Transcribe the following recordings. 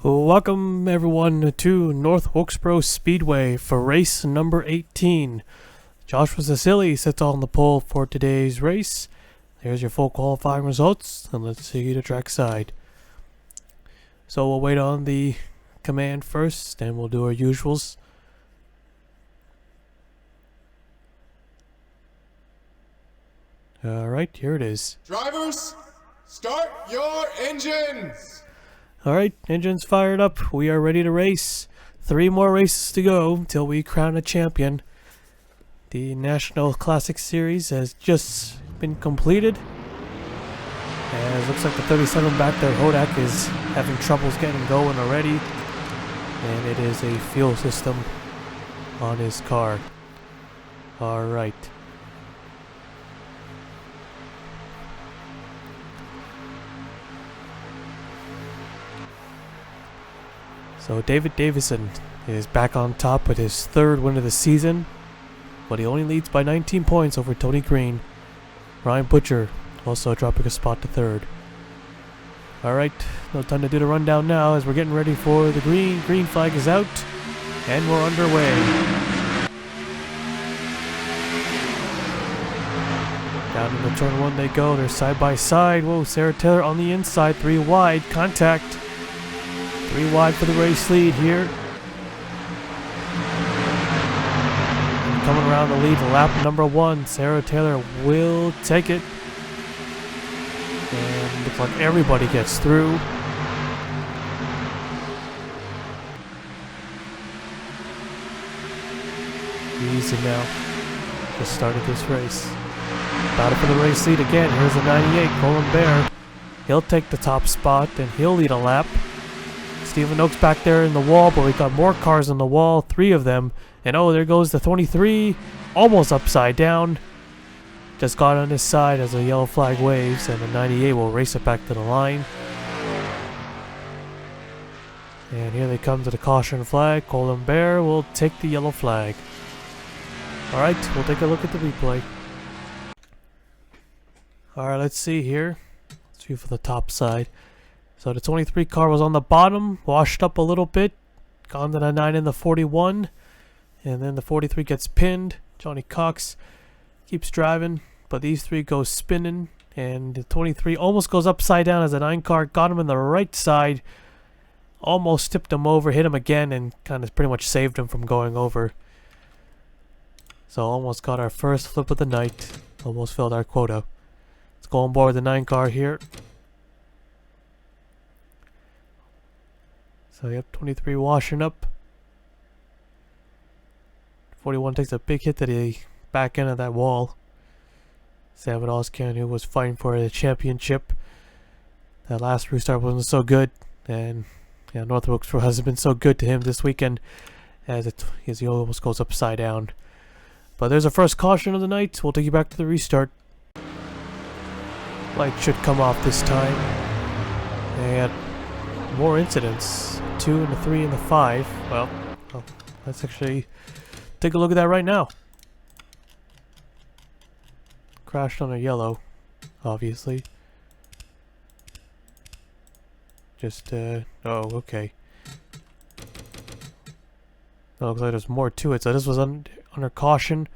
Welcome everyone to North Wilkesboro Speedway for race number 18. Joshua Cecily sits on the pole for today's race. There's your full qualifying results, and let's see the track side. So we'll wait on the command first, and we'll do our usuals. Alright, here it is. Drivers, start your engines! Alright, engines fired up. We are ready to race. 3 more races to go till we crown a champion. The National Classic Series has just been completed. And it looks like the 37 back there, Hodak, is having troubles getting going already. And it is a fuel system on his car. Alright. So David Davison is back on top with his 3rd win of the season, but he only leads by 19 points over Tony Green. Ryan Butcher also dropping a spot to 3rd. Alright, no time to do the rundown now as we're getting ready for the green. Green flag is out, and we're underway. Down into turn 1 they go, they're side by side. Whoa, Sarah Taylor on the inside, 3 wide, contact. 3 wide for the race lead here. And coming around the lead, lap number 1. Sarah Taylor will take it. And looks like everybody gets through. Easy now. Just started this race. Battle for the race lead again. Here's the 98, Colin Bear. He'll take the top spot and he'll lead a lap. Stephen Oakes back there in the wall, but we got more cars on the wall, 3 of them. And oh, there goes the 23, almost upside down. Just got on his side as the yellow flag waves, and the 98 will race it back to the line. And here they come to the caution flag. Colin Bear will take the yellow flag. Alright, we'll take a look at the replay. Alright, let's see here. Let's see for the top side. So the 23 car was on the bottom, washed up a little bit, gone to the 9 and the 41, and then the 43 gets pinned. Johnny Cox keeps driving, but these 3 go spinning, and the 23 almost goes upside down as the 9 car got him in the right side, almost tipped him over, hit him again, and kind of pretty much saved him from going over. So almost got our first flip of the night, almost filled our quota. Let's go on board with the 9 car here. So yep, 23 washing up. 41 takes a big hit to the back end of that wall. Sam Oscan, who was fighting for the championship. That last restart wasn't so good, and yeah, North Wilkesboro hasn't been so good to him this weekend as he almost goes upside down. But there's our first caution of the night. We'll take you back to the restart. Light should come off this time. And more incidents. 2 and the 3 and the 5. Well, let's actually take a look at that right now. Crashed on a yellow, obviously. Just, oh, okay. Oh, looks like there's more to it. So this was under caution.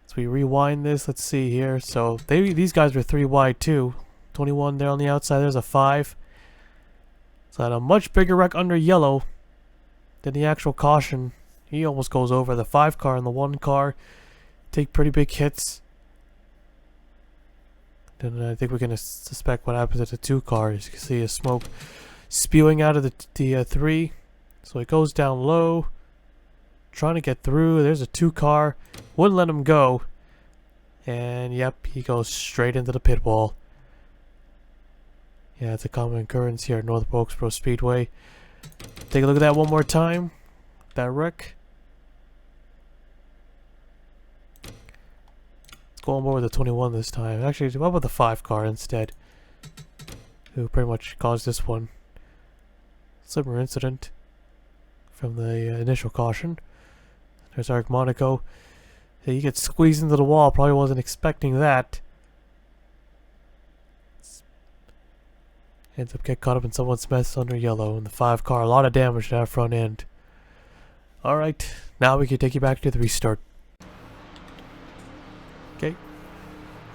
So we rewind this. Let's see here. So these guys were 3 wide too. 21 there on the outside. There's a 5. So had a much bigger wreck under yellow than the actual caution. He almost goes over. The 5 car and the 1 car take pretty big hits. Then I think we're going to suspect what happens at the 2 car. As you can see, a smoke spewing out of the 3. So it goes down low, trying to get through. There's a 2 car. Wouldn't let him go. And yep, he goes straight into the pit wall. Yeah, it's a common occurrence here at North Wilkesboro Speedway. Take a look at that one more time. That wreck. Let's go on board with the 21 this time. Actually, what about the 5 car instead? Who pretty much caused this one. Similar incident from the initial caution. There's Eric Monaco. He gets squeezed into the wall. Probably wasn't expecting that. Ends up getting caught up in someone's mess under yellow in the 5 car. A lot of damage to that front end. Alright, now we can take you back to the restart. Okay.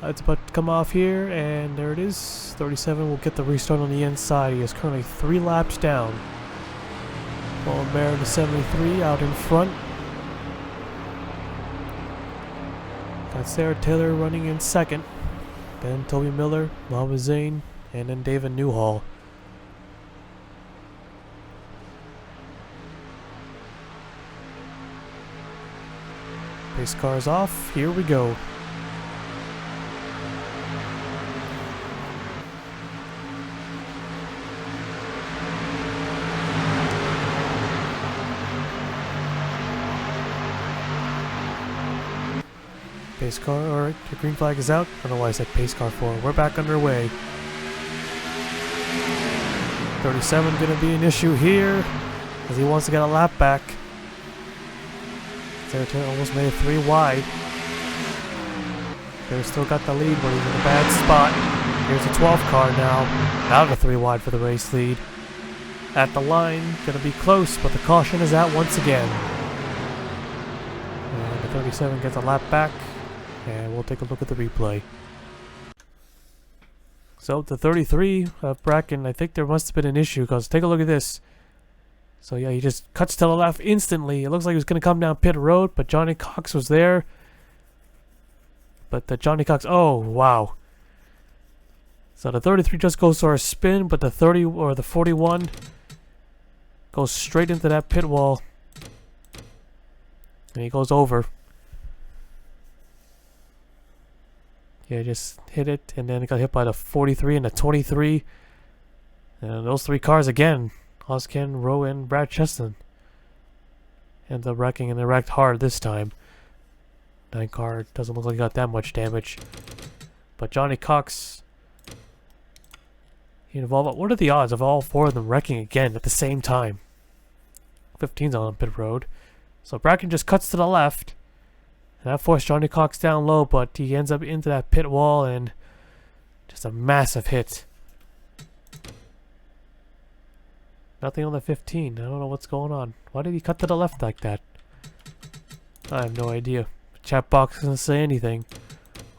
It's about to come off here, and there it is. 37 will get the restart on the inside. He is currently 3 laps down. Paul Bear in the 73 out in front. Got Sarah Taylor running in second. Then Toby Miller, Mama Zane, and then David Newhall. Pace car's off. Here we go. Pace car, alright, the green flag is out. I don't know why I said pace car for. We're back underway. 37 gonna be an issue here, as he wants to get a lap back. Sarah Taylor almost made it 3 wide. They've still got the lead, but he's in a bad spot. Here's the 12 car now, out of 3 wide for the race lead. At the line, gonna be close, but the caution is out once again. And the 37 gets a lap back. And we'll take a look at the replay. So the 33 of Bracken, I think there must have been an issue, because take a look at this. So yeah, he just cuts to the left instantly. It looks like he was going to come down pit road, but Johnny Cox was there. But the Johnny Cox, oh wow. So the 33 just goes for a spin, but the 30 or the 41 goes straight into that pit wall. And he goes over. Yeah, just hit it, and then it got hit by the 43 and the 23. And those 3 cars again. Osken, Rowe, and Brad Cheston. Ends up wrecking, and they wrecked hard this time. 9 car doesn't look like he got that much damage. But Johnny Cox, he involved. What are the odds of all 4 of them wrecking again at the same time? 15's on pit road. So Bracken just cuts to the left. And that forced Johnny Cox down low, but he ends up into that pit wall and just a massive hit. Nothing on the 15. I don't know what's going on. Why did he cut to the left like that? I have no idea. The chat box doesn't say anything.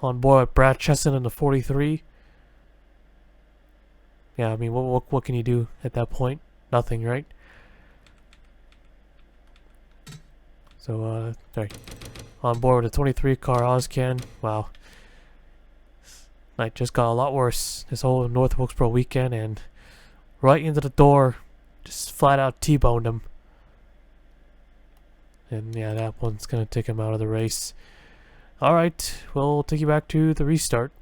On board with Brad Chesson in the 43. Yeah, I mean, what can you do at that point? Nothing, right? So, sorry. On board with the 23 car, Oscan. Wow. Night just got a lot worse this whole North Wilkesboro weekend, and right into the door, just flat out T-boned him. And yeah, that one's gonna take him out of the race. Alright, we'll take you back to the restart.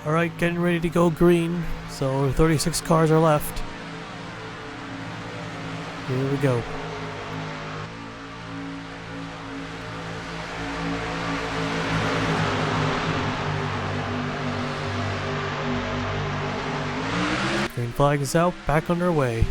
Alright, getting ready to go green. So 36 cars are left. Here we go. Green flag is out, back underway.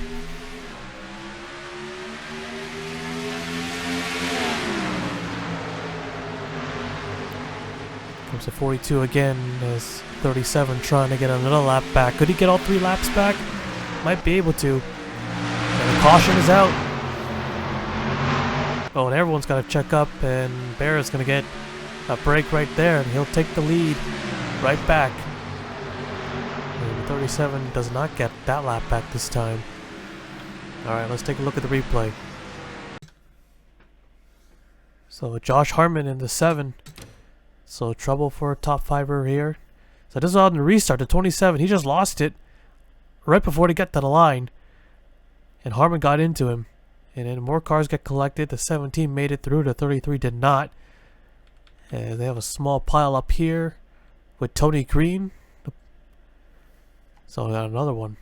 Comes to 42 again as 37 trying to get another lap back. Could he get all 3 laps back? Might be able to. And the caution is out. Oh, and everyone's got to check up, and Bear's going to get a break right there, and he'll take the lead right back. 37 does not get that lap back this time. Alright, let's take a look at the replay. So Josh Harmon in the 7. So trouble for a top 5er here. So this is on the restart, the 27. He just lost it right before they get to the line. And Harmon got into him. And then more cars get collected. The 17 made it through, the 33 did not. And they have a small pile up here with Tony Green. So I got another one.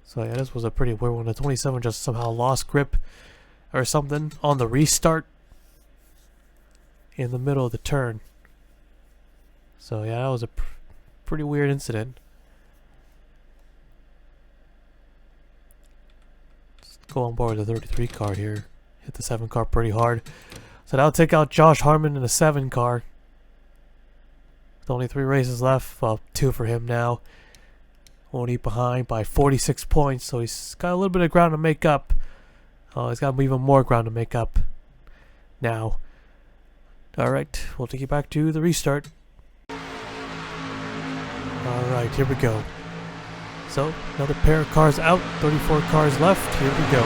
So yeah, this was a pretty weird one. The 27 just somehow lost grip or something on the restart in the middle of the turn. So yeah, that was a pretty weird incident. Let's go on board with the 33 car here. Hit the 7 car pretty hard. So that'll take out Josh Harmon in the 7 car. With only 3 races left. Well, 2 for him now. Only behind by 46 points, so he's got a little bit of ground to make up. He's got even more ground to make up now. Alright, we'll take you back to the restart. Alright, here we go. So, another pair of cars out, 34 cars left, here we go.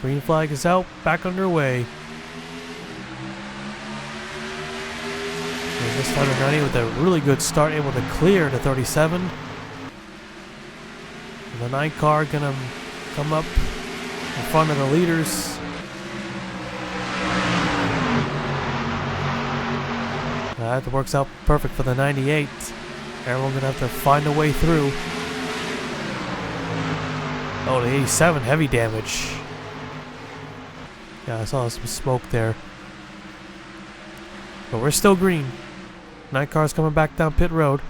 Green flag is out, back underway. And this time the 90 with a really good start, able to clear the 37. And the 9 car gonna come up in front of the leaders. That works out perfect for the 98. Everyone's gonna have to find a way through. Oh, the 87, heavy damage. Yeah, I saw some smoke there. But we're still green. 9 cars coming back down pit road.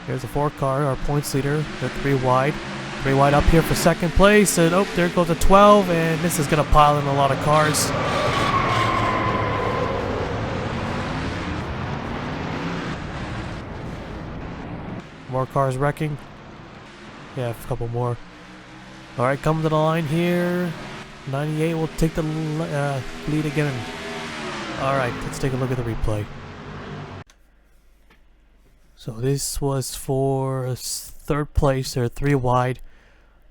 Here's the 4 car, our points leader. They're 3 wide. 3 wide up here for second place. And oh, there goes the 12. And this is going to pile in a lot of cars. More cars wrecking. Yeah, a couple more. Alright, coming to the line here. 98 will take the lead again. Alright, let's take a look at the replay. So this was for 3rd place. They're 3 wide.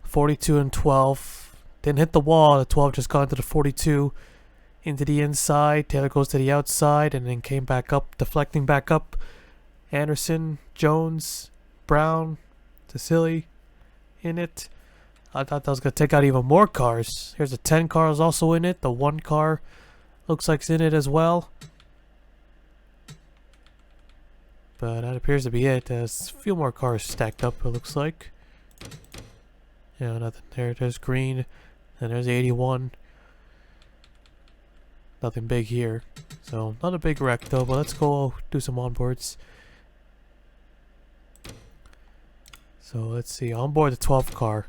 42 and 12. Didn't hit the wall. The 12 just got into the 42. Into the inside. Taylor goes to the outside and then came back up. Deflecting back up. Anderson, Jones, Brown, Tassili in it. I thought that was going to take out even more cars. Here's the 10 cars also in it. The 1 car looks like it's in it as well. But that appears to be it. There's a few more cars stacked up, it looks like. Yeah, nothing there. There's green. And there's 81. Nothing big here. So, not a big wreck though, but let's go do some onboards. So, let's see. Onboard the 12 car.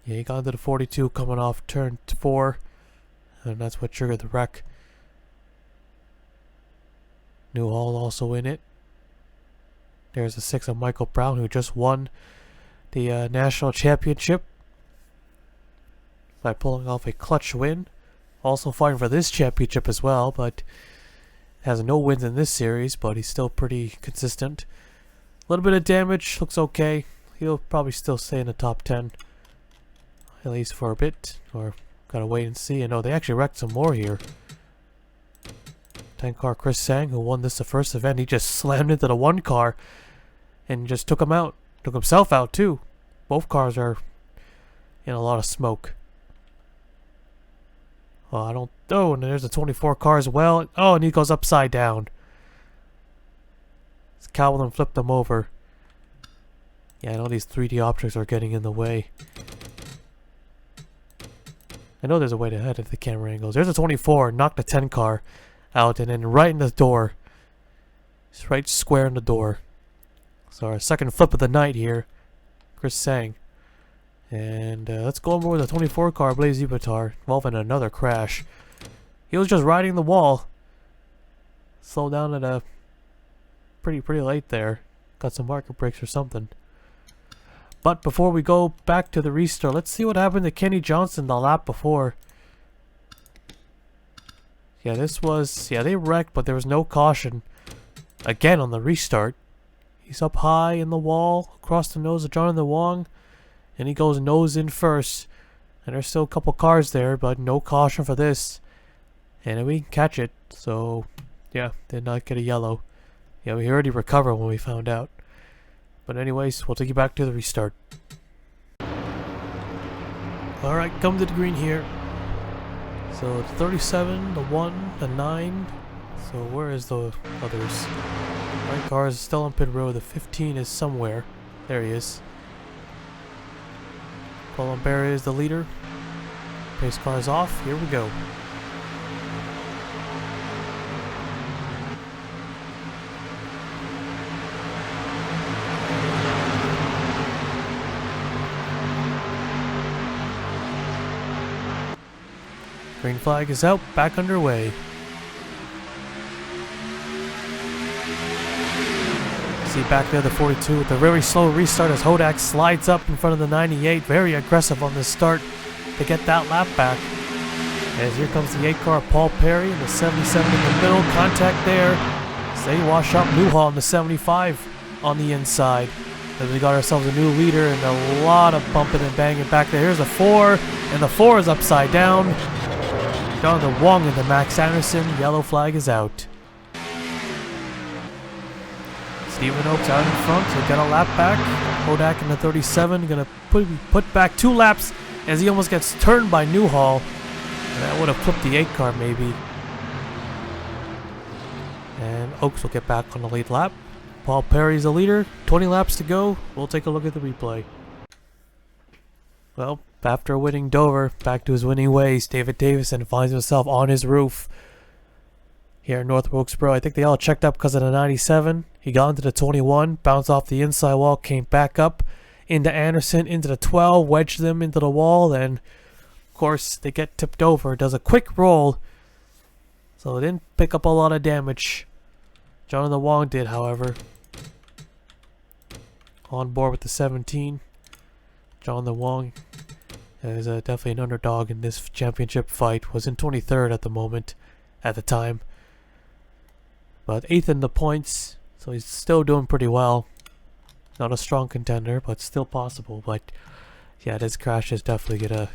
Yeah, he got into the 42 coming off turn 4. And that's what triggered the wreck. Newhall also in it. There's the 6 of Michael Brown, who just won the national championship by pulling off a clutch win. Also fighting for this championship as well, but has no wins in this series, but he's still pretty consistent. A little bit of damage, looks okay. He'll probably still stay in the top 10. At least for a bit, or gotta wait and see. And no, they actually wrecked some more here. 10 car Chris Sang, who won this the first event, he just slammed into the 1 car and just took him out. Took himself out too. Both cars are in a lot of smoke. Oh, I don't. Oh, and there's a 24 car as well. Oh, and he goes upside down. Calvin flipped them over. Yeah, I know these 3D objects are getting in the way. I know there's a way to head if the camera angles. There's a 24, knocked the 10 car out and then right in the door. It's right square in the door. So our second flip of the night here. Chris Sang. And let's go over with the 24 car, Blaze Ibatar, involving another crash. He was just riding the wall. Slowed down at a pretty late there. Got some market breaks or something. But before we go back to the restart, let's see what happened to Kenny Johnson the lap before. Yeah, this was... Yeah, they wrecked, but there was no caution. Again on the restart. He's up high in the wall, across the nose of Jonathan Wong. And he goes nose in first. And there's still a couple cars there, but no caution for this. And we can catch it. So, yeah, did not get a yellow. Yeah, we already recovered when we found out. But anyways, we'll take you back to the restart. Alright, come to the green here. So it's 37, the 1, the 9. So where is the others? 9 cars still on pit road. The 15 is somewhere. There he is. Colombera is the leader. Pace car is off. Here we go. Green flag is out, back underway. See back there the 42 with a very slow restart as Hodak slides up in front of the 98. Very aggressive on this start to get that lap back. As here comes the 8 car, Paul Perry, and the 77 in the middle. Contact there. So they wash up Newhall in the 75 on the inside. As we got ourselves a new leader and a lot of bumping and banging back there. Here's the 4, and the 4 is upside down. Jonathan Wong into Max Anderson. Yellow flag is out. Stephen Oaks out in front. He got a lap back. Hodak in the 37 going to put back 2 laps as he almost gets turned by Newhall. And that would have flipped the 8 car maybe. And Oaks will get back on the lead lap. Paul Perry's the leader. 20 laps to go. We'll take a look at the replay. Well, after winning Dover, back to his winning ways, David Davison finds himself on his roof here in North Wilkesboro. I think they all checked up because of the 97. He got into the 21, bounced off the inside wall, came back up into Anderson, into the 12, wedged them into the wall, then of course they get tipped over. Does a quick roll, so it didn't pick up a lot of damage. Jonathan Wong did, however. On board with the 17. Jonathan Wong is definitely an underdog in this championship fight. Was in 23rd at the time. But 8th in the points, so he's still doing pretty well. Not a strong contender, but still possible. But yeah, this crash is definitely gonna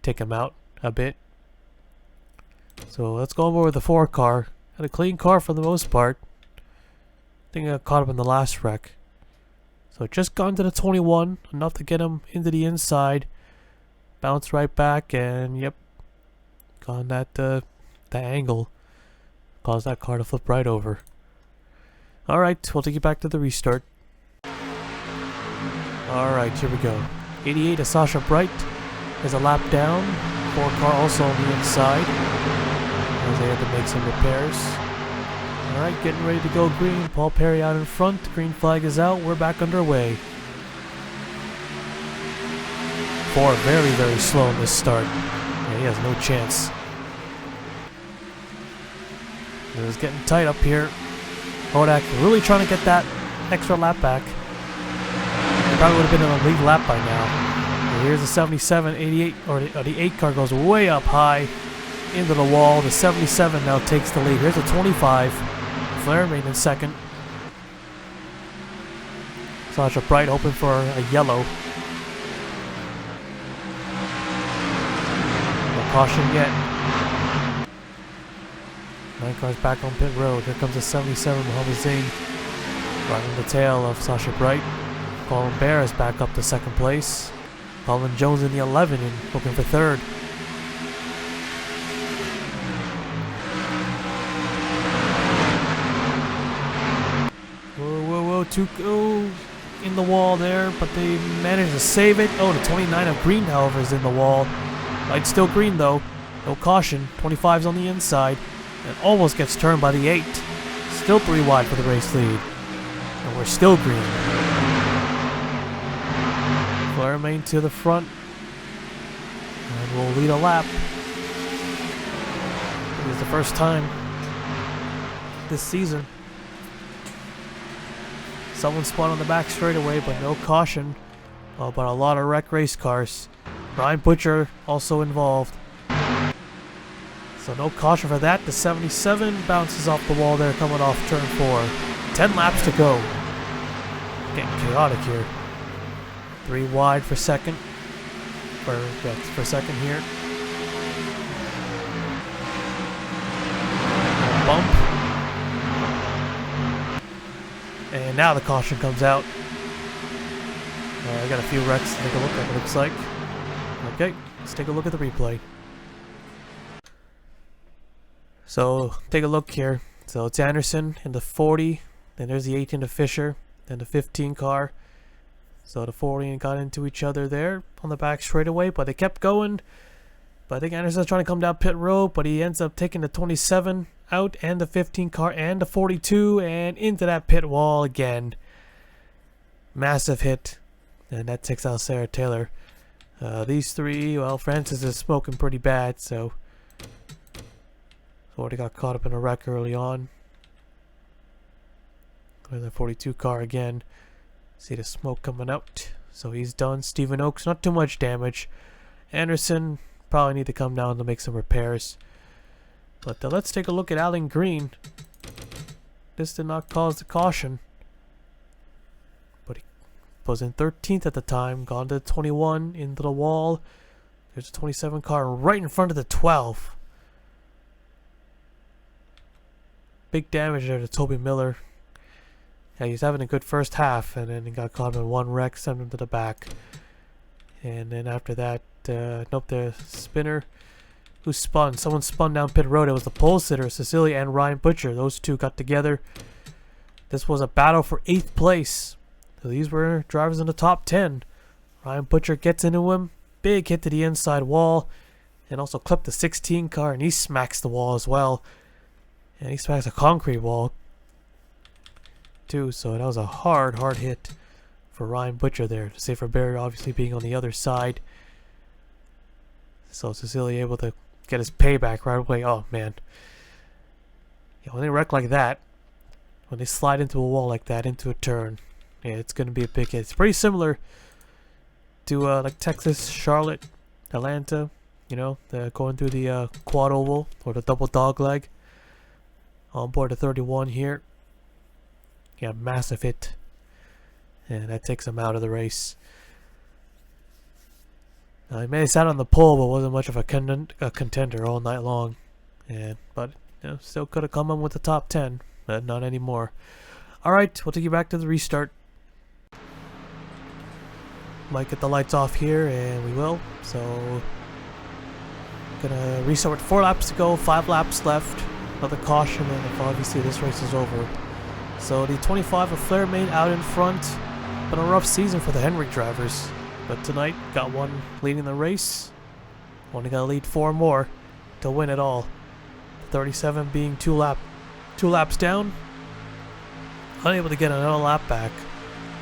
take him out a bit. So let's go over with the 4 car. Had a clean car for the most part. I think I got caught up in the last wreck. So just gone to the 21, enough to get him into the inside. Bounce right back, and yep, gone that angle. Caused that car to flip right over. Alright, we'll take you back to the restart. Alright, here we go. 88 is Sasha Bright. Is a lap down. 4 car also on the inside. As they had to make some repairs. Alright, getting ready to go green. Paul Perry out in front. Green flag is out. We're back underway. 4 very, very slow in this start. Yeah, he has no chance. It was getting tight up here. Hodak really trying to get that extra lap back. He probably would have been in a lead lap by now. And here's the 77, 88, or the 8 car goes way up high into the wall. The 77 now takes the lead. Here's the 25. Flair remained in second. Sasha Bright hoping for a yellow. No caution yet. 9 cars back on pit road. Here comes the 77 Muhammad Zain. Riding the tail of Sasha Bright. Colin Bear is back up to 2nd place. Colin Jones in the 11 and looking for 3rd. Whoa, 2 in the wall there, but they managed to save it. Oh, the 29 of Green, however, is in the wall. Light's still green, though. No caution. 25's on the inside. And almost gets turned by the 8. Still 3 wide for the race lead. And we're still green. Flair remain to the front. And we'll lead a lap. It is the first time this season. Someone spun on the back straightaway, but no caution. Oh, but a lot of wreck race cars. Ryan Butcher also involved. So no caution for that. The 77 bounces off the wall there coming off turn 4. 10 laps to go. Getting chaotic here. 3 wide for second. For second here. Bump. And now the caution comes out. I got a few wrecks to take a look at, it looks like. Okay, let's take a look at the replay. So, take a look here. So, it's Anderson in the 40. Then there's the 18 to Fisher. Then the 15 car. So, the 40 got into each other there on the back straightaway. But they kept going. But I think Anderson's trying to come down pit road. But he ends up taking the 27 out. And the 15 car. And the 42. And into that pit wall again. Massive hit. And that takes out Sarah Taylor. These 3, well, Francis is smoking pretty bad. So, Already got caught up in a wreck early on. With the 42 car again. See the smoke coming out. So he's done. Stephen Oakes, not too much damage. Anderson probably need to come down to make some repairs. But let's take a look at Alan Green. This did not cause the caution. But he was in 13th at the time. Gone to the 21, into the wall. There's a 27 car right in front of the 12. Big damage there to Toby Miller. Yeah, he's having a good first half, and then he got caught in one wreck, sent him to the back. And then after that, nope, the spinner who spun. Someone spun down pit road. It was the pole sitter, Cecilia and Ryan Butcher. Those two got together. This was a battle for 8th place. So these were drivers in the top 10. Ryan Butcher gets into him. Big hit to the inside wall. And also clipped the 16 car, and he smacks the wall as well. And he smacks a concrete wall too, so that was a hard hit for Ryan Butcher there. To save for Barry obviously being on the other side. So Cecilia able to get his payback right away. Oh man. Yeah, when they wreck like that, when they slide into a wall like that, into a turn, yeah, it's going to be a big hit. It's pretty similar to like Texas, Charlotte, Atlanta, you know, going through the quad oval or the double dog leg. On board the 31 here. Yeah, massive hit. And that takes him out of the race. He may have sat on the pole, but wasn't much of a contender all night long. But you know, still could have come in with the top 10, but not anymore. Alright, we'll take you back to the restart. Might get the lights off here, and we will. So, gonna restart with 4 laps to go, 5 laps left. Another caution, and obviously this race is over. So the 25 of Flair Main out in front. Been a rough season for the Henrik drivers. But tonight, got one leading the race. Only got to lead 4 more to win it all. 37 being 2 laps down. Unable to get another lap back.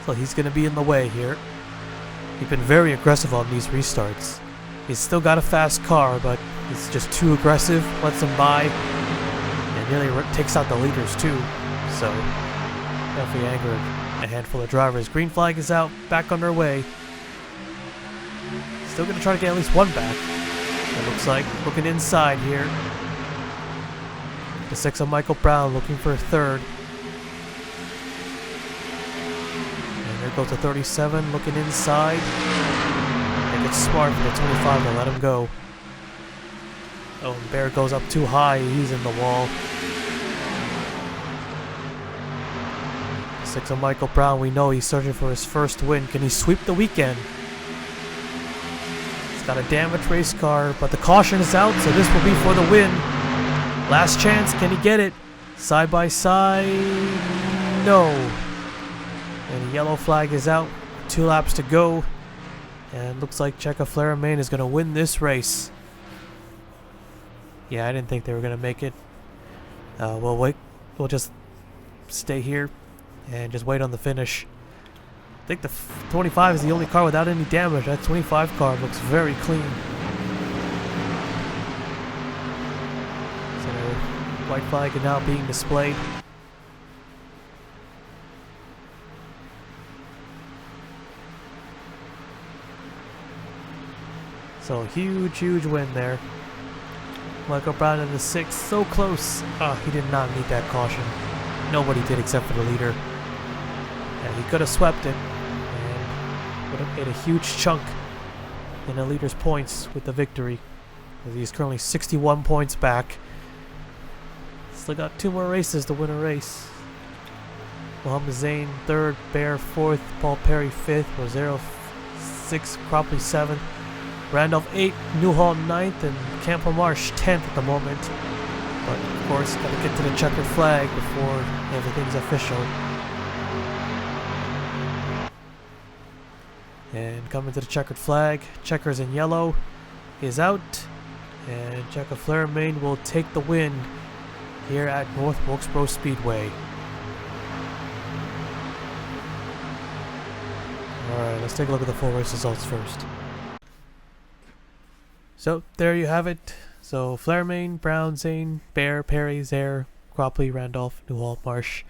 So he's going to be in the way here. He's been very aggressive on these restarts. He's still got a fast car, but he's just too aggressive. Lets him by. And nearly takes out the leaders too. So, definitely angered a handful of drivers. Green flag is out, back on their way. Still going to try to get at least one back. It looks like, looking inside here. The 6 of Michael Brown looking for a 3rd. And there goes the 37 looking inside. I think it's smart for the 25 to let him go. Oh, and Bear goes up too high, he's in the wall. 6 of Michael Brown, we know he's searching for his first win. Can he sweep the weekend? He's got a damaged race car, but the caution is out, so this will be for the win. Last chance, can he get it? Side by side, no. And the yellow flag is out, 2 laps to go. And looks like Checo Flair Main is going to win this race. Yeah, I didn't think they were going to make it. We'll wait. We'll just stay here and just wait on the finish. I think the 25 is the only car without any damage. That 25 car looks very clean. So white flag is now being displayed. So huge win there. Michael Brown in the 6th, so close. He did not need that caution. Nobody did except for the leader. And he could have swept it and would have made a huge chunk in the leader's points with the victory. He's currently 61 points back. Still got 2 more races to win a race. Mohammed Zayn 3rd, Bear 4th, Paul Perry 5th, Rosero 6th, Cropley 7th, Randolph 8th, Newhall 9th, and Campo Marsh 10th at the moment. But of course, gotta get to the checkered flag before everything's official. And coming to the checkered flag, checkers in yellow is out, and Checo Flair Main will take the win here at North Wilkesboro Speedway. Alright, let's take a look at the full race results first. So, there you have it. So Flairmain, Brown, Zane, Bear, Perry, Zare, Cropley, Randolph, Newhall, Marsh.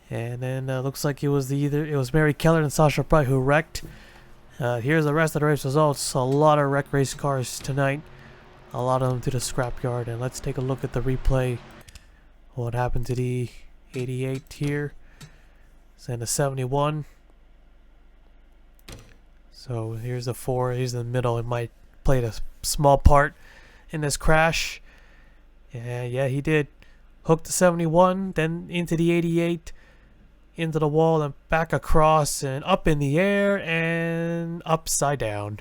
And then looks like it was Mary Keller and Sasha Bright who wrecked. Here's the rest of the race results. A lot of wreck race cars tonight. A lot of them to the scrapyard. And let's take a look at the replay. What happened to the 88 here. And the 71. So here's the 4. Here's in the middle. It might play a small part in this crash. Yeah, he did. Hooked the 71, then into the 88, into the wall, and back across, and up in the air, and upside down.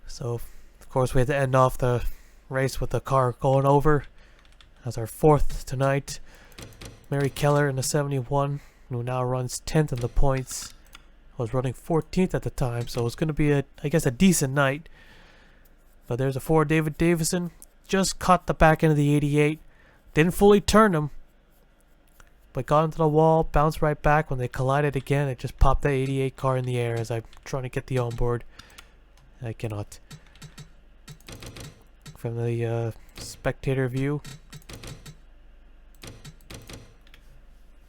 So, of course, we had to end off the race with the car going over. That's our 4th tonight. Mary Keller in the 71, who now runs 10th in the points. Was running 14th at the time, so it's going to be I guess a decent night. But there's a 4 David Davison. Just caught the back end of the 88. Didn't fully turn him, but got into the wall, bounced right back. When they collided again, it just popped the 88 car in the air as I'm trying to get the onboard. I cannot. From the spectator view.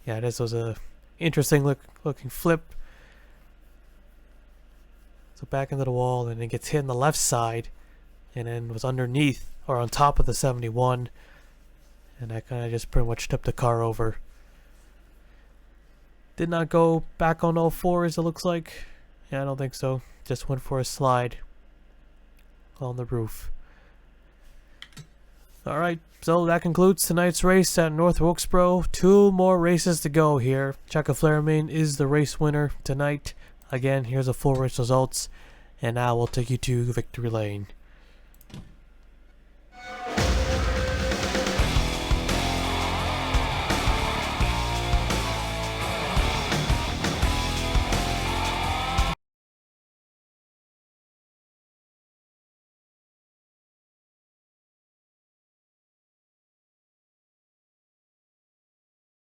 Yeah, this was a interesting looking flip. So back into the wall, and it gets hit on the left side, and then was underneath or on top of the 71, and that kind of just pretty much tipped the car over. Did not go back on all fours, it looks like. Yeah, I don't think so. Just went for a slide on the roof. Alright, so that concludes tonight's race at North Wilkesboro. 2 more races to go here. Chaka Flairmain is the race winner tonight. Again, here's the full race results, and now we'll take you to victory lane.